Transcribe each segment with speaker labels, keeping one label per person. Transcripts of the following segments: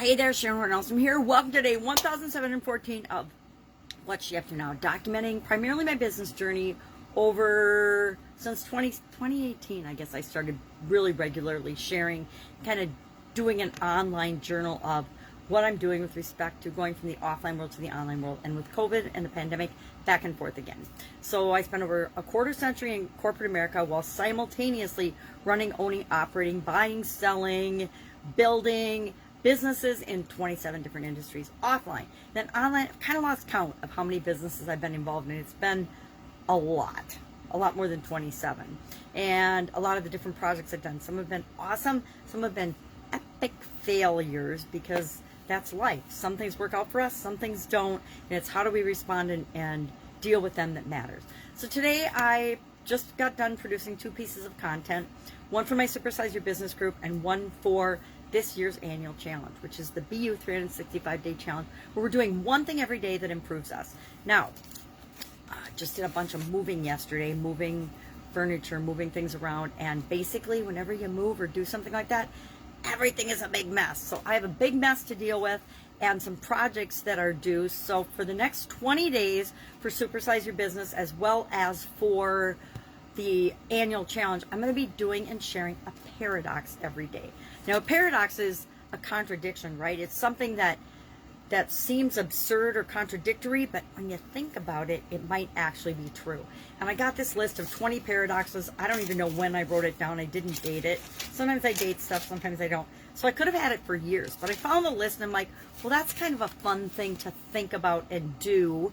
Speaker 1: Hey there, Sharon Horne-Ellstrom here. Welcome to day 1714 of What's She Up To Now, documenting primarily my business journey over since 2018. I guess I started really regularly sharing, kind of doing an online journal of what I'm doing with respect to going from the offline world to the online world, and with COVID and the pandemic, back and forth again. So I spent over a quarter century in corporate America while simultaneously running, owning, operating, buying, selling, building businesses in 27 different industries offline. Then online, I've kind of lost count of how many businesses I've been involved in. It's been a lot more than 27. And a lot of the different projects I've done, some have been awesome, some have been epic failures, because that's life. Some things work out for us, some things don't, and it's how do we respond and deal with them that matters. So today I just got done producing 2 pieces of content, one for my Supersize Your Business group and one for this year's annual challenge, which is the BU 365-day challenge, where we're doing one thing every day that improves us. Now, just did a bunch of moving yesterday, moving furniture, moving things around, and basically whenever you move or do something like that, everything is a big mess. So I have a big mess to deal with and some projects that are due. So for the next 20 days for Supersize Your Business, as well as for the annual challenge, I'm going to be doing and sharing a paradox every day. Now, a paradox is a contradiction, right? It's something that seems absurd or contradictory, but when you think about it, it might actually be true. And I got this list of 20 paradoxes. I don't even know when I wrote it down. I didn't date it. Sometimes I date stuff, sometimes I don't. So I could have had it for years, but I found the list and I'm like, well, that's kind of a fun thing to think about and do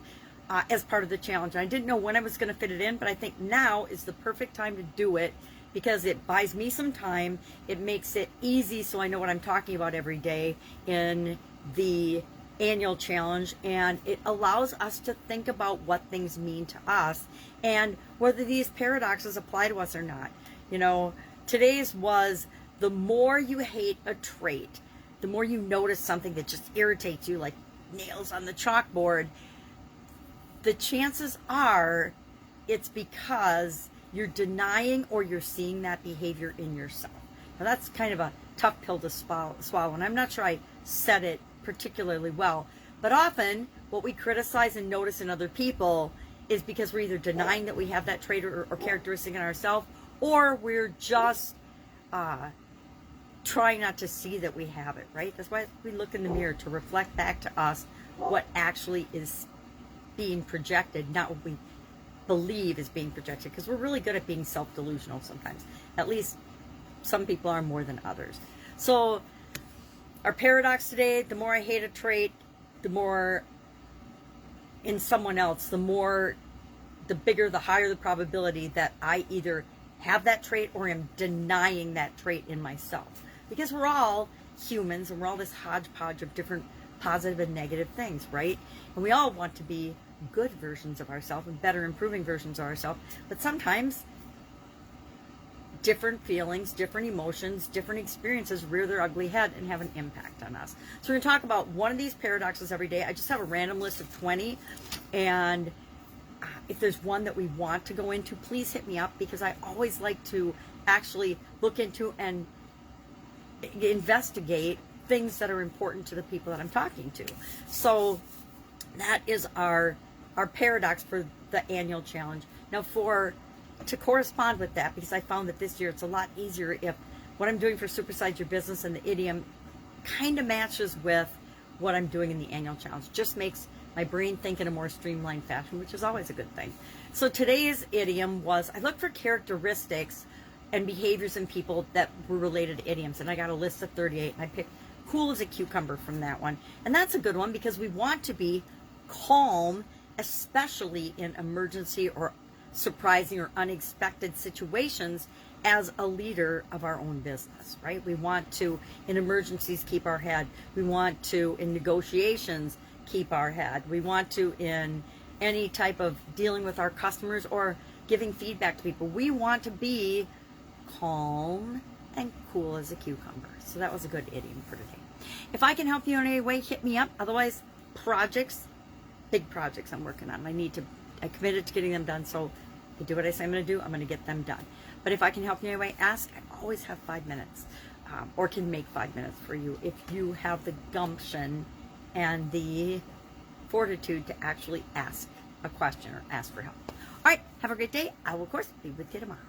Speaker 1: as part of the challenge. I didn't know when I was going to fit it in, but I think now is the perfect time to do it, because it buys me some time. It makes it easy so I know what I'm talking about every day in the annual challenge, and it allows us to think about what things mean to us and whether these paradoxes apply to us or not. You know, today's was, the more you hate a trait, the more you notice something that just irritates you, like nails on the chalkboard, the chances are it's because you're denying or you're seeing that behavior in yourself. Now that's kind of a tough pill to swallow, and I'm not sure I said it particularly well, but often what we criticize and notice in other people is because we're either denying that we have that trait or characteristic in ourselves, or we're just trying not to see that we have it, right? That's why we look in the mirror, to reflect back to us what actually is being projected, not what we believe is being projected, because we're really good at being self-delusional sometimes. At least some people are more than others. So our paradox today, the more I hate a trait, the more in someone else, the bigger, the higher the probability that I either have that trait or am denying that trait in myself. Because we're all humans and we're all this hodgepodge of different positive and negative things, right? And we all want to be good versions of ourselves and better, improving versions of ourselves. But sometimes different feelings, different emotions, different experiences rear their ugly head and have an impact on us. So we're going to talk about one of these paradoxes every day. I just have a random list of 20, and if there's one that we want to go into, please hit me up, because I always like to actually look into and investigate things that are important to the people that I'm talking to. So that is our paradox for the annual challenge. Now, to correspond with that, because I found that this year it's a lot easier if what I'm doing for Supersize Your Business and the idiom kind of matches with what I'm doing in the annual challenge. Just makes my brain think in a more streamlined fashion, which is always a good thing. So today's idiom was, I looked for characteristics and behaviors in people that were related to idioms, and I got a list of 38, and I picked cool as a cucumber from that one. And that's a good one, because we want to be calm, especially in emergency or surprising or unexpected situations as a leader of our own business, right? We want to, in emergencies, keep our head. We want to, in negotiations, keep our head. We want to, in any type of dealing with our customers or giving feedback to people, we want to be calm and cool as a cucumber. So that was a good idiom for today. If I can help you in any way, hit me up. Otherwise, big projects I'm working on. I committed to getting them done, so I do what I say I'm going to do. I'm going to get them done. But if I can help you in any way, ask. I always have 5 minutes. or can make 5 minutes for you if you have the gumption and the fortitude to actually ask a question or ask for help. All right, have a great day. I will, of course, be with you tomorrow.